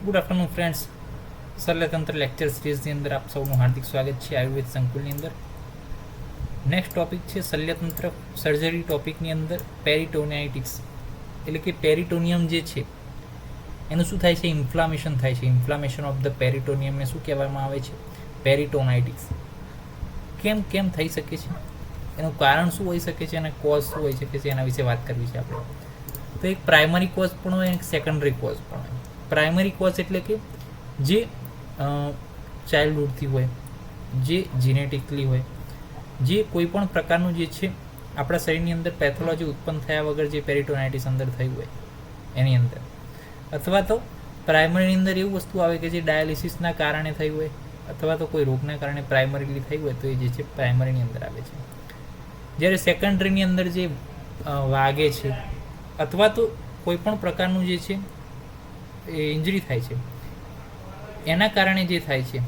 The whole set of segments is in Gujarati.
ગુડ આફ્ટરનૂન ફ્રેન્ડ્સ, શલ્યતંત્ર લેક્ચર સિરીઝની અંદર આપ સૌનું હાર્દિક સ્વાગત છે. આયુર્વેદ સંકુલની અંદર નેક્સ્ટ ટોપિક છે શલ્યતંત્ર સર્જરી. ટોપિકની અંદર પેરિટોનિયાઇટિસ એટલે કે પેરિટોનિયમ જે છે એનું શું થાય છે? ઇન્ફ્લામેશન થાય છે. ઇન્ફ્લામેશન ઓફ ધ પેરિટોનિયમને શું કહેવામાં આવે છે? પેરિટોનાઇટિસ. કેમ થઈ શકે છે? એનું કારણ શું હોઈ શકે છે અને કોઝ શું હોઈ શકે છે? એના વિશે વાત કરવી છે આપણે. તો એક પ્રાઇમરી કોઝ પણ હોય, એક સેકન્ડરી કોઝ પણ હોય. પ્રાઇમરી કોઝ એટલે કે જે ચાઇલ્ડહુડથી હોય, જે જીનેટિકલી હોય, જે કોઈ પણ પ્રકારનું જે છે આપણા શરીરની અંદર પેથોલોજી ઉત્પન્ન થયા વગર જે પેરિટોનાઇટિસ અંદર થયું હોય એની અંદર, અથવા તો પ્રાઇમરીની અંદર એવું વસ્તુ આવે કે જે ડાયાલિસિસના કારણે થયું હોય, અથવા તો કોઈ રોગના કારણે પ્રાઇમરીલી થયું હોય, તો એ જે છે પ્રાઇમરીની અંદર આવે છે. જ્યારે સેકન્ડરીની અંદર જે વાગે છે અથવા તો કોઈ પણ પ્રકારનું જે છે એ ઇન્જરી થાય છે, એના કારણે જે થાય છે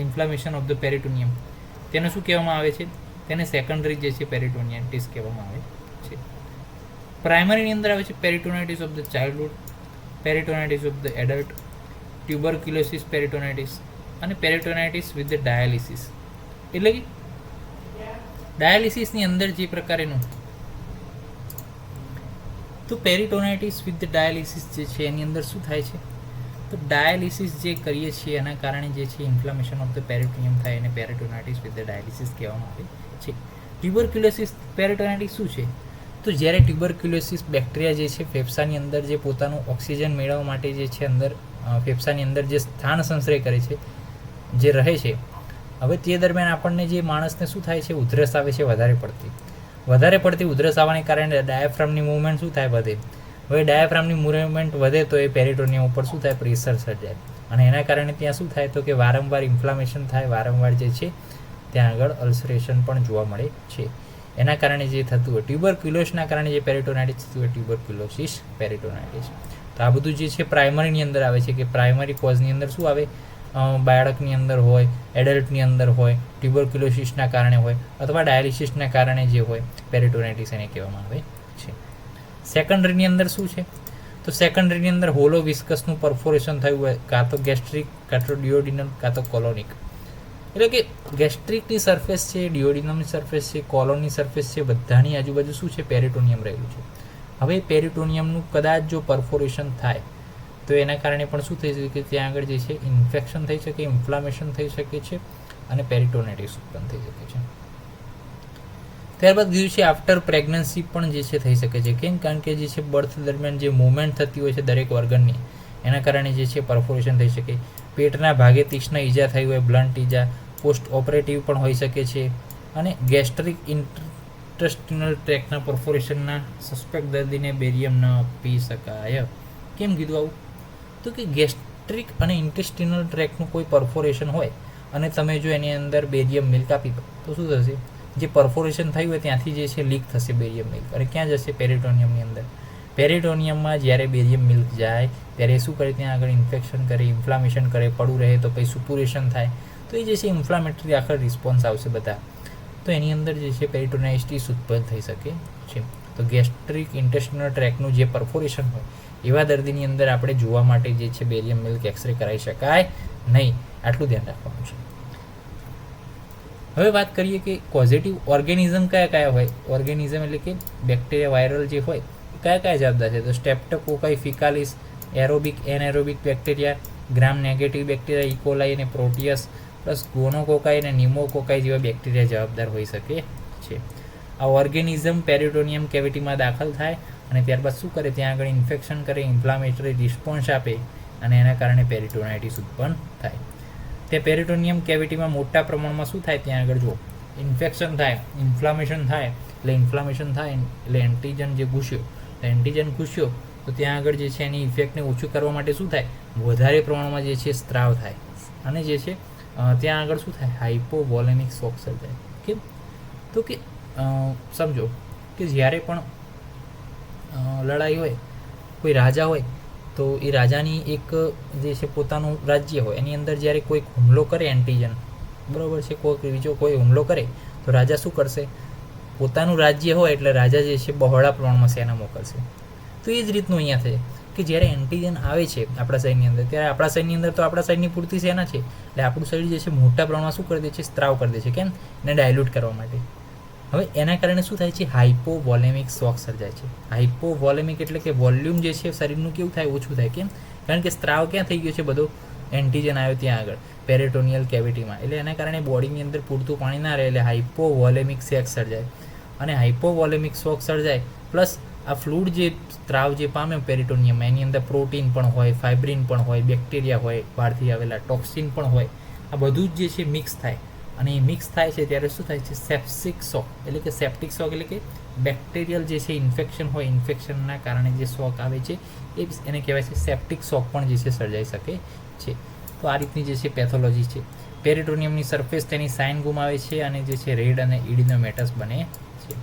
ઇન્ફ્લામેશન ઓફ ધ પેરિટોનિયમ, તેને શું કહેવામાં આવે છે? તેને સેકન્ડરી જે છે પેરિટોનિયાઇટિસ કહેવામાં આવે છે. પ્રાઇમરીની અંદર આવે છે peritonitis of the childhood, peritonitis of the adult, tuberculosis peritonitis અને પેરિટોનાઇટિસ વિથ ધ ડાયાલિસિસ. એટલે કે ડાયાલિસિસની અંદર જે પ્રકારેનું, તો પેરિટોનાઇટિસ વિથ ધ ડાયાલિસિસ જે છે એની અંદર શું થાય છે? તો ડાયાલિસિસ જે કરીએ છીએ એના કારણે જે છે ઇન્ફ્લામેશન ઓફ ધ પેરિટોનિયમ થાય અને પેરિટોનાઇટિસ વિથ ધ ડાયાલિસિસ કહેવામાં આવે છે. ટ્યુબરક્યુલોસિસ પેરિટોનાઇટિસ શું છે? તો જ્યારે ટ્યુબરક્યુલોસિસ બેક્ટેરિયા જે છે ફેફસાની અંદર જે પોતાનું ઓક્સિજન મેળવવા માટે જે છે અંદર ફેફસાની અંદર જે સ્થાન સંશ્રય કરે છે, જે રહે છે, હવે તે દરમિયાન આપણને જે માણસને શું થાય છે? ઉધરસ આવે છે વધારે પડતી ઉધરસ આવવાને કારણે ડાયાફ્રામની મૂવમેન્ટ શું થાય? વધે. હવે ડાયાફ્રામની મૂવમેન્ટ વધે તો એ પેરિટોનિયમ ઉપર શું થાય? પ્રેશર સર્જાય અને એના કારણે ત્યાં શું થાય? તો કે વારંવાર ઇન્ફ્લામેશન થાય, વારંવાર જે છે ત્યાં આગળ અલ્સરેશન પણ જોવા મળે છે. એના કારણે જે થતું હોય ટ્યુબરક્યુલોસના કારણે જે પેરિટોનાઇટિસ થતું હોય ટ્યુબરક્યુલોસિસ પેરિટોનાઇટિસ. તો આ બધું જે છે પ્રાઇમરીની અંદર આવે છે, કે પ્રાઇમરી કોઝની અંદર શું આવે? બાળકની અંદર હોય, એડલ્ટની અંદર હોય, ટ્યુબરક્યુલોસિસના કારણે હોય, અથવા ડાયાલિસિસના કારણે જે હોય પેરિટોનાઇટિસ એને કહેવામાં આવે છે. સેકન્ડરીની અંદર શું છે? તો સેકન્ડરીની અંદર હોલો વિસ્કસનું પરફોરેશન થયું હોય, કાં તો ગેસ્ટ્રિક, કાં તો ડિયોડિનમ, કાં તો કોલોનિક. એટલે કે ગેસ્ટ્રિકની સરફેસ છે, ડિયોડિનમની સરફેસ છે, કોલોનની સરફેસ છે, બધાની આજુબાજુ શું છે? પેરિટોનિયમ રહેલું છે. હવે પેરિટોનિયમનું કદાચ જો પરફોરેશન થાય તો એના કારણે પણ શું થઈ શકે? કે ત્યાં આગળ જે છે ઇન્ફેક્શન થઈ શકે, ઇન્ફ્લામેશન થઈ શકે છે અને પેરિટોનાઇટિસ ઉત્પન્ન થઈ શકે છે. ત્યારબાદ કીધું છે આફ્ટર પ્રેગ્નન્સી પણ જે છે થઈ શકે છે. કેમ? કારણ કે જે છે બર્થ દરમિયાન જે મૂવમેન્ટ થતી હોય છે દરેક ઓર્ગનની, એના કારણે જે છે પરફોરેશન થઈ શકે. પેટના ભાગે તીક્ષ્ણ ઈજા થઈ હોય, બ્લન્ટ ઈજા, પોસ્ટ ઓપરેટિવ પણ હોઈ શકે છે. અને ગેસ્ટ્રિક ઇન્ટેસ્ટિનલ ટ્રેકના પરફોરેશનના સસ્પેક્ટ દર્દીને બેરિયમ ન આપી શકાય. કેમ કીધું આવું? તો કે ગેસ્ટ્રિક અને ઇન્ટેસ્ટિનલ ટ્રેકનું કોઈ પરફોરેશન હોય અને તમે જો એની અંદર બેરિયમ મિલ્ક આપી દો તો શું થશે? જે પરફોરેશન થયું હોય ત્યાંથી જે છે લીક થશે બેરિયમ મિલ્ક, અને ક્યાં જશે? પેરિટોનિયમની અંદર. પેરિટોનિયમમાં જ્યારે બેરિયમ મિલ્ક જાય ત્યારે શું કરે? ત્યાં આગળ ઇન્ફેક્શન કરે, ઇન્ફ્લામેશન કરે, પડું રહે તો પછી સુપુરેશન થાય, તો એ જે છે ઇન્ફ્લામેટરી આખર રિસ્પોન્સ આવશે બધા. તો એની અંદર જે છે પેરિટોનાઇટિસ ઉત્પન્ન થઈ શકે છે. તો ગેસ્ટ્રિક ઇન્ટેસ્ટિનલ ટ્રેકનું જે પરફોરેશન હોય એવા દર્દીની અંદર આપણે જોવા માટે જે છે બેરિયમ મિલ્ક એક્સરે કરાવી શકાય નહીં. આટલું ધ્યાન રાખવાનું છે. હવે વાત કરીએ કે પોઝિટિવ ઓર્ગેનિઝમ કયા હોય. ઓર્ગેનિઝમ એટલે કે બેક્ટેરિયા, વાયરલ જે હોય કયા જવાબદાર છે? તો streptococci faecalis, aerobic, anaerobic bacteria, gram negative bacteria, E coli અને પ્રોટિયસ, પ્લસ ગોનોકોકાઈ અને નિમોકોકાઈ જેવા બેક્ટેરિયા જવાબદાર હોઈ શકે છે. આ ઓર્ગેનિઝમ પેરિટોનિયમ કેવિટીમાં દાખલ થાય અને ત્યારબાદ શું કરે? ત્યાં આગળ ઇન્ફેક્શન કરે, ઇન્ફ્લામેટરી રિસ્પોન્સ આપે અને એના કારણે પેરિટોનાઇટિસ ઉત્પન્ન થાય. તે પેરિટોનિયમ કેવિટીમાં મોટા પ્રમાણમાં શું થાય? ત્યાં આગળ જો ઇન્ફેક્શન થાય, ઇન્ફ્લામેશન થાય, એટલે એન્ટીજન જે ઘૂસ્યો, એન્ટીજન ઘૂસ્યો તો ત્યાં આગળ જે છે એની ઇફેક્ટને ઓછું કરવા માટે શું થાય? વધારે પ્રમાણમાં જે છે સ્ત્રાવ થાય અને જે છે ત્યાં આગળ શું થાય? હાઇપોવોલેમિક શોક સર્જાય. કેમ? તો કે સમજો કે જ્યારે પણ લડાઈ હોય, કોઈ રાજા હોય તો એ રાજાની એક જે છે પોતાનું રાજ્ય હોય, એની અંદર જ્યારે કોઈ હુમલો કરે એન્ટીજન, બરાબર છે, કોઈ હુમલો કરે તો રાજા શું કરશે? પોતાનું રાજ્ય હોય એટલે રાજા જે છે બહોળા પ્રમાણમાં સેના મોકલશે. તો એ જ રીતનું અહીંયા થાય. કે જ્યારે એન્ટીજન આવે છે આપણા શરીરની અંદર, ત્યારે આપણા શરીરની અંદર તો આપણા શરીરની પૂર્તિ સેના છે, એટલે આપણું શરીર જે છે મોટા પ્રમાણમાં શું કરી દે છે, સ્ત્રાવ કરી દે છે. કેમ? એને ડાયલ્યુટ કરવા માટે. હવે એના કારણે શું થાય છે, હાઇપોવોલેમિક શોક સર્જાય છે. હાઇપોવોલેમિક એટલે કે વોલ્યુમ જે છે શરીરનું કેવું થાય, ઓછું થાય. કેમ? કારણ કે સ્ત્રાવ ક્યાં થઈ ગયો છે, બધો એન્ટીજન આવ્યો ત્યાં આગળ પેરેટોનિયલ કેવિટીમાં, એટલે એના કારણે બોડીની અંદર પૂરતું પાણી ના રહે, એટલે હાઇપોવોલેમિક શોક સર્જાય. અને હાઇપોવોલેમિક શોક સર્જાય પ્લસ આ ફ્લૂડ જે સ્ત્રાવ જે પામે પેરિટોનિયમ, એની અંદર પ્રોટીન પણ હોય, ફાઇબ્રિન પણ હોય, બેક્ટેરિયા હોય, બહારથી આવેલા ટોક્સિન પણ હોય, આ બધું જ જે છે મિક્સ થાય. અને એ મિક્સ થાય છે ત્યારે શું થાય છે, સેપ્ટિક શોક, એટલે કે સેપ્ટિક શોક એટલે કે બેક્ટેરિયલ જે છે ઇન્ફેક્શન હોય, ઇન્ફેક્શનના કારણે જે શોક આવે છે એને કહેવાય છે સેપ્ટિક શોક પણ જે છે સર્જાઈ શકે છે. તો આ રીતની જે છે પેથોલોજી છે. પેરિટોનિયમની સરફેસ તેની સાઇન ગુમાવે છે અને જે છે રેડ અને ઇડિનોમેટસ બને છે.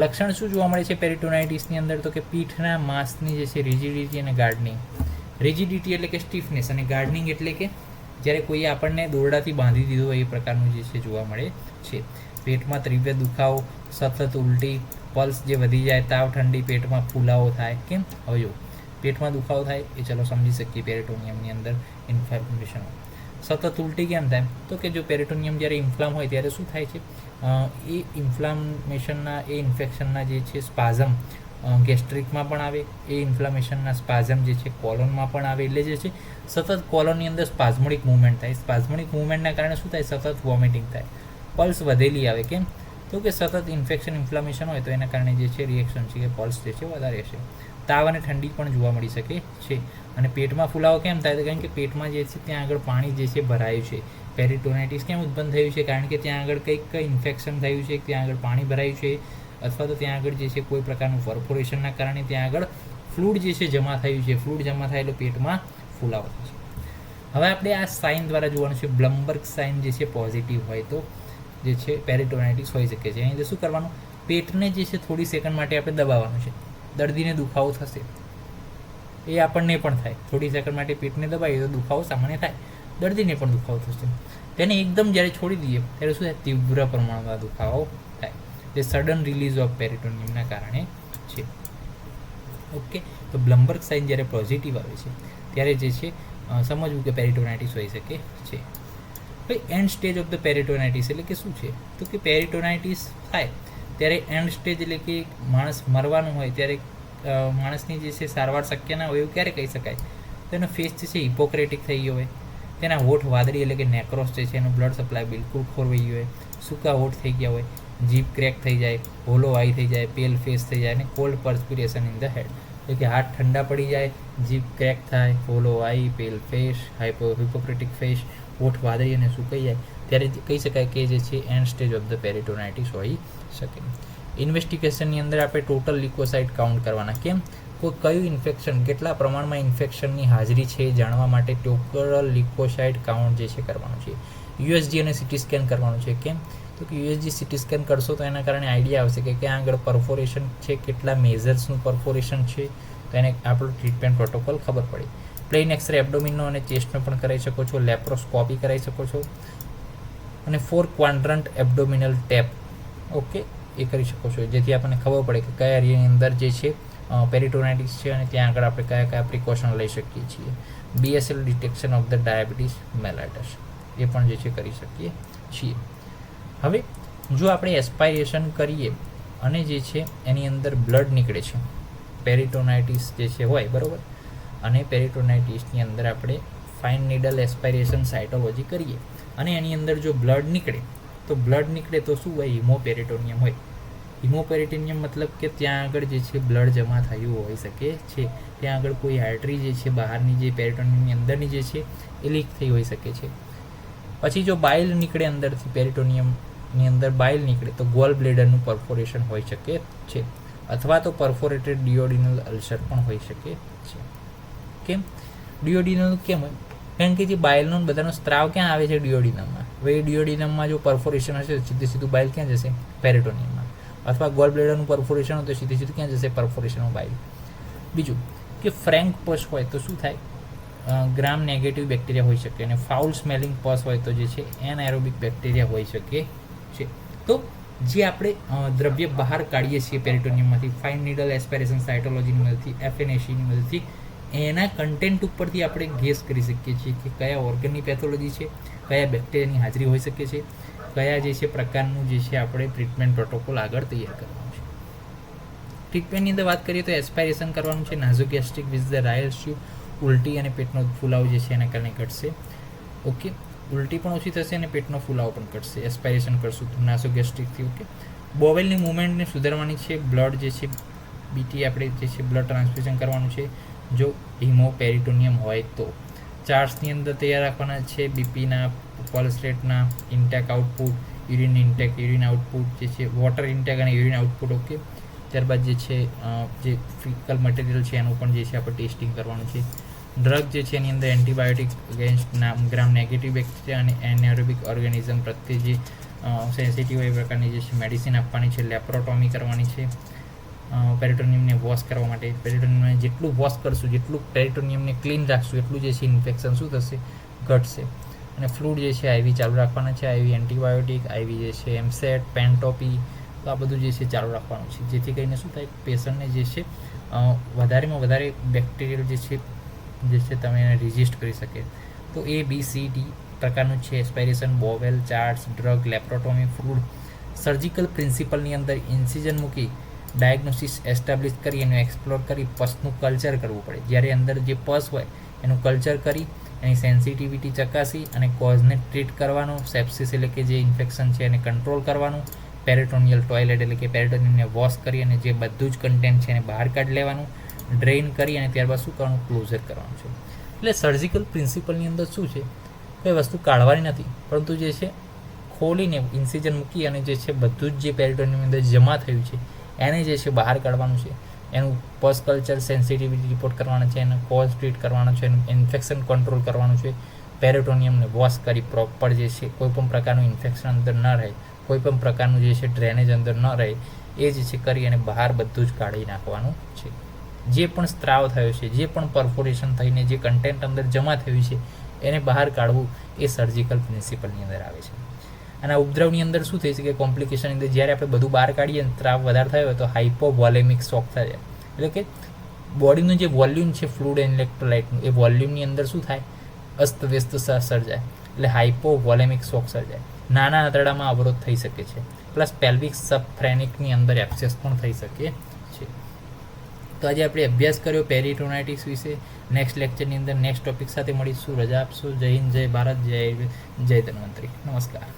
લક્ષણ શું જોવા મળે છે પેરિટોનાઇટિસની અંદર, તો કે પીઠના માંસની જે છે રિજિડિટી અને ગાર્ડનિંગ. રિજિડિટી એટલે કે સ્ટીફનેસ, અને ગાર્ડનિંગ એટલે કે જ્યારે કોઈ આપણને દોરડાથી બાંધી દીધો હોય એ પ્રકારનું જે છે જોવા મળે છે. પેટમાં તીવ્ર દુખાવો, સતત ઉલટી, પલ્સ જે વધી જાય, તાવ, ઠંડી, પેટમાં ફૂલાવો થાય. કેમ? હવે જો પેટમાં દુખાવો થાય એ ચલો સમજી શકીએ, પેરિટોનિયમની અંદર ઇન્ફ્લેમેશન. સતત ઉલટી કેમ થાય, તો કે જો પેરિટોનિયમ જ્યારે ઇન્ફ્લામ હોય ત્યારે શું થાય છે, એ ઇન્ફ્લામેશનના, એ ઇન્ફેક્શનના જે છે સ્પાઝમ ગેસ્ટ્રિકમાં પણ આવે, એ ઇન્ફ્લામેશનના સ્પાઝમ જે છે કોલોનમાં પણ આવે, એટલે જે છે સતત કોલોનની અંદર સ્પાઝમોડિક મૂવમેન્ટ થાય. સ્પાઝમોડિક મૂવમેન્ટના કારણે શું થાય, સતત વોમિટિંગ થાય, પલ્સ વધેલી આવે. કેમ? તો કે સતત ઇન્ફેક્શન, ઇન્ફ્લામેશન હોય તો એના કારણે જે છે રિએક્શન છે કે પલ્સ જે છે વધારે છે. તાવ અને ઠંડી પણ જોવા મળી શકે છે. અને પેટમાં ફૂલાવો કેમ થાય, કારણ કે પેટમાં જે છે ત્યાં આગળ પાણી જે છે ભરાયું છે. પેરિટોનાઇટિસ કેમ ઉત્પન્ન થયું છે, કારણ કે ત્યાં આગળ કંઈક ઇન્ફેક્શન થયું છે, ત્યાં આગળ પાણી ભરાયું છે, અથવા તો ત્યાં આગળ જે છે કોઈ પ્રકારનું પરફોરેશનના કારણે ત્યાં આગળ ફ્લૂડ જે છે જમા થયું છે. ફ્લૂડ જમા થાય એટલે પેટમાં ફૂલાવો થશે. હવે આપણે આ સાઇન દ્વારા જોવાનું છે. બ્લમબર્ગ સાઇન જે છે પોઝિટિવ હોય તો જે છે પેરિટોનાઇટિસ હોઈ શકે છે. અહીં શું કરવાનું, પેટને જે છે થોડી સેકન્ડ માટે આપણે દબાવવાનું છે. દર્દીને દુખાવો થશે, એ આપણને પણ થાય. થોડી સેકન્ડ માટે પેટને દબાવીએ તો દુખાવો સામાન્ય થાય, દર્દીને પણ દુખાવો થશે. તેને એકદમ જ્યારે છોડી દઈએ ત્યારે શું થાય, તીવ્ર પ્રમાણમાં દુખાવો થાય. તે સડન રિલીઝ ઓફ પેરિટોનિયમના કારણે છે. ઓકે, તો બ્લમબર્ગ સાઇન જ્યારે પોઝિટિવ આવે છે ત્યારે જે છે સમજવું કે પેરિટોનાઇટિસ હોઈ શકે છે. ભાઈ એન્ડ સ્ટેજ ઓફ ધ પેરિટોનાઇટિસ એટલે કે શું છે, તો કે પેરિટોનાઇટિસ થાય ત્યારે એન્ડ સ્ટેજ એટલે કે માણસ મરવાનું હોય ત્યારે માણસની જે છે સારવાર શક્ય ના હોય એવું ક્યારે કહી શકાય, તો એનો ફેસ જે છે હિપોક્રેટિક થઈ ગયો હોય, તેના હોઠ વાદળી એટલે કે નેક્રોસ જે છે એનું બ્લડ સપ્લાય બિલકુલ ખોરવાઈ ગયો હોય, સૂકા હોઠ થઈ ગયા હોય, જીભ ક્રેક થઈ જાય, હોલો આઈ થઈ જાય, પેલ ફેસ થઈ જાય અને કોલ્ડ પર્સ્પિરેશન ઇન ધ હેડ, એટલે કે હાથ ઠંડા પડી જાય, જીભ ક્રેક થાય, હોલો આઈ, પેલ ફેસ, હિપોક્રેટિક ફેસ, હોઠ વાદળી અને સુકાઈ જાય, ત્યારે કહી શકાય કે જે છે એન્ડ સ્ટેજ ઓફ ધ પેરિટોનાઇટિસ હોઈ શકે. ઇન્વેસ્ટિગેશનની અંદર આપણે ટોટલ લિકોસાઇટ કાઉન્ટ કરવાના. કેમ? કોઈ કયું ઇન્ફેક્શન, કેટલા પ્રમાણમાં ઇન્ફેક્શનની હાજરી છે જાણવા માટે ટોટલ લિકોસાઇટ કાઉન્ટ જે છે કરવાનું છે. યુએસજી અને સિટી સ્કેન કરવાનું છે. કેમ? તો કે યુએસજી સિટી સ્કેન કરશો તો એના કારણે આઈડિયા આવશે કે ક્યાં આગળ પરફોરેશન છે, કેટલા મેઝર્સનું પરફોરેશન છે, તો એને આપણો ટ્રીટમેન્ટ પ્રોટોકોલ ખબર પડે. પ્લેન એક્સરે એબ્ડોમિનનો અને ચેસ્ટનો પણ કરાવી શકો છો, લેપ્રોસ્કોપી કરાવી શકો છો, અને 4 ક્વાડ્રન્ટ એબ્ડોમિનલ ટેપ ઓકે એ કરી શકો છો, જેથી આપણને ખબર પડે કે કયા એરિયાની અંદર જે છે પેરિટોનાઇટિસ છે અને ત્યાં આગળ આપણે કયા કયા પ્રિકોશન લઈ શકીએ છીએ. BSL detection of the diabetes mellitus એ પણ જે છે કરી શકીએ છીએ. હવે જો આપણે એસ્પાયરેશન કરીએ અને જે છે એની અંદર બ્લડ નીકળે છે, પેરિટોનાઇટિસ જે છે હોય બરાબર, અને પેરિટોનાઇટિસની અંદર આપણે ફાઇન નીડલ એસ્પાયરેશન સાયટોલોજી કરીએ અને એની અંદર જો બ્લડ નીકળે તો શું હોય, હિમોપેરિટોનિયમ હોય. હિમોપેરિટોનિયમ મતલબ કે ત્યાં આગળ જે છે બ્લડ જમા થયું હોઈ શકે છે, ત્યાં આગળ કોઈ આર્ટરી જે છે બહારની જે પેરિટોનિયમની અંદરની જે છે એ લીક થઈ હોઈ શકે છે. પછી જો બાઇલ નીકળે અંદરથી, પેરિટોનિયમની અંદર બાઇલ નીકળે તો ગોલ બ્લેડરનું પરફોરેશન હોઈ શકે છે, અથવા તો પરફોરેટેડ ડિયોડિનલ અલ્સર પણ હોઈ શકે છે. કેમ ડિયોડિનલ કેમ હોય, કારણ કે જે બાઇલનો બધાનો સ્ત્રાવ ક્યાં આવે છે, ડિયોડિનમમાં. હવે એ ડિયોડિનમમાં જો પરફોરેશન હશે તો સીધું બાઇલ ક્યાં જશે, પેરિટોનિયમમાં, અથવા ગોલ બ્લેડરનું પરફોરેશન હોય તો સીધું ક્યાં જશે, પરફોરેશનનું બાઇલ. બીજું કે ફ્રેન્ક પસ હોય તો શું થાય, ગ્રામ નેગેટિવ બેક્ટેરિયા હોઈ શકે, અને ફાઉલ સ્મેલિંગ પસ હોય તો જે છે એનએરોબિક બેક્ટેરિયા હોઈ શકે છે. તો જે આપણે દ્રવ્ય બહાર કાઢીએ છીએ પેરિટોનિયમમાંથી ફાઇન નીડલ એસ્પાયરેશન સાયટોલોજીની મદદથી એફએનએસીની મદદથી એના કન્ટેન્ટ ઉપરથી આપણે ગેસ કરી શકીએ છીએ કે કયા ઓર્ગનની પેથોલોજી છે, કયા બેક્ટેરિયાની હાજરી હોઈ શકે છે, કયા જે છે પ્રકારનું જે છે આપણે ટ્રીટમેન્ટ પ્રોટોકોલ આગળ તૈયાર કરવાનું છે. ટ્રીટમેન્ટની અંદર વાત કરીએ તો એસ્પાયરેશન કરવાનું છે, નાઝોગેસ્ટ્રિક વિથ ધ રાયલ સ્યુ, ઉલટી અને પેટનો ફૂલાવો જે છે એના કારણે ઘટશે. ઓકે, ઉલટી પણ ઓછી થશે અને પેટનો ફૂલાવો પણ ઘટશે એસ્પાયરેશન કરશું તો નાઝોગેસ્ટ્રિકથી. ઓકે, બોવેલની મૂવમેન્ટને સુધારવાની છે, બ્લડ જે છે બીટી આપણે જે છે બ્લડ ટ્રાન્સફ્યુઝન કરવાનું છે જો હિમોપેરિટોનિયમ હોય તો. ચાર્ટ્સની અંદર તૈયાર રાખવાના છે બીપીના, પલ્સ રેટના, intake output, urine intake, urine output જે છે, વોટર ઇન્ટેક અને યુરિન આઉટપુટ. ઓકે, ત્યારબાદ જે છે જે ફિકલ મટીરિયલ છે એનું પણ જે છે આપણે ટેસ્ટિંગ કરવાનું છે. ડ્રગ જે છે એની અંદર એન્ટીબાયોટિક અગેન્સ્ટ ગ્રામ નેગેટિવ બેક્ટેરિયા અને એનએરોબિક ઓર્ગેનિઝમ પ્રત્યે જે સેન્સિટિવ એ પ્રકારની જે છે મેડિસિન આપવાની છે. લેપ્રોટોમી કરવાની છે પેરિટોનિયમને વોશ કરવા માટે. પેરિટોનિયમને જેટલું વોશ કરશું, જેટલું પેરિટોનિયમને ક્લીન રાખશું એટલું જે છે ઇન્ફેક્શન શું થશે, ઘટશે. અને ફ્લૂડ જે છે આઈવી ચાલુ રાખવાના છે, આઈવી એન્ટીબાયોટિક, આઈવી જે છે એમસેટ, પેન્ટોપી, તો આ બધું જે છે ચાલુ રાખવાનું છે જેથી કરીને શું થાય, પેશન્ટને જે છે વધારેમાં વધારે બેક્ટેરિયલ જે છે તમે એને રેઝિસ્ટ કરી શકે. તો ABCD પ્રકારનું છે aspiration, bowel, charts, drug, laparotomy, fluid. Surgical પ્રિન્સિપલની અંદર ઇન્સિઝન મૂકી ડાયગ્નોસિસ એસ્ટાબ્લિશ કરી એનું એક્સપ્લોર કરી પસનું કલ્ચર કરવું પડે. જ્યારે અંદર જે પસ હોય એનું કલ્ચર કરી એની સેન્સિટિવિટી ચકાસી અને કોઝને ટ્રીટ કરવાનો. સેપ્સિસ એટલે કે જે ઇન્ફેક્શન છે એને કંટ્રોલ કરવાનું. પેરિટોનિયલ ટોયલેટ એટલે કે પેરિટોનિયમને વોશ કરી અને જે બધું જ કન્ટેન્ટ છે એને બહાર કાઢી લેવાનું, ડ્રેઇન કરી અને ત્યારબાદ શું કરવાનું, ક્લોઝર કરવાનું છે. એટલે સર્જિકલ પ્રિન્સિપલની અંદર શું છે, કોઈ વસ્તુ કાઢવાની નથી પરંતુ જે છે ખોલીને ઇન્સિઝન મૂકી અને જે છે બધું જ જે પેરિટોનિયમની અંદર જમા થયું છે એને જે છે બહાર કાઢવાનું છે. એનું પસ કલ્ચર સેન્સિટિવિટી રિપોર્ટ કરવાના છે, એનું કોઝ ટ્રીટ કરવાનો છે, એનું ઇન્ફેક્શન કંટ્રોલ કરવાનું છે. પેરિટોનિયમને વોશ કરી પ્રોપર જે છે કોઈ પણ પ્રકારનું ઇન્ફેક્શન અંદર ન રહે, કોઈ પણ પ્રકારનું જે છે ડ્રેનેજ અંદર ન રહે એ જે છે કરી અને બહાર બધું જ કાઢી નાખવાનું છે. જે પણ સ્ત્રાવ થયો છે, જે પણ પરફોરેશન થઈને જે કન્ટેન્ટ અંદર જમા થયું છે એને બહાર કાઢવું એ સર્જિકલ પ્રિન્સિપલની અંદર આવે છે. અને ઉપદ્રવની અંદર શું થઈ શકે, કોમ્પ્લિકેશનની અંદર જ્યારે આપણે બધું બહાર કાઢીએ અને ત્રાવ વધારે થયો હોય તો હાઇપોવોલેમિક શોક થાય. એટલે કે બોડીનું જે વોલ્યુમ છે ફ્લુઇડ એન્ડ ઇલેક્ટ્રોલાઇટનું એ વોલ્યુમની અંદર શું થાય, અસ્તવ્યસ્ત સર્જાય એટલે હાઇપોવોલેમિક શોક સર્જાય. નાના આંતરડામાં અવરોધ થઈ શકે છે, પ્લસ પેલ્વિક સબફ્રેનિકની અંદર એબ્સેસ પણ થઈ શકે છે. તો આજે આપણે અભ્યાસ કર્યો પેરિટોનાઇટિસ વિશે. નેક્સ્ટ લેક્ચરની અંદર નેક્સ્ટ ટોપિક સાથે મળીશું. રજા આપશો. જય હિન્દ, જય ભારત, જય ધન્વંતરી. નમસ્કાર.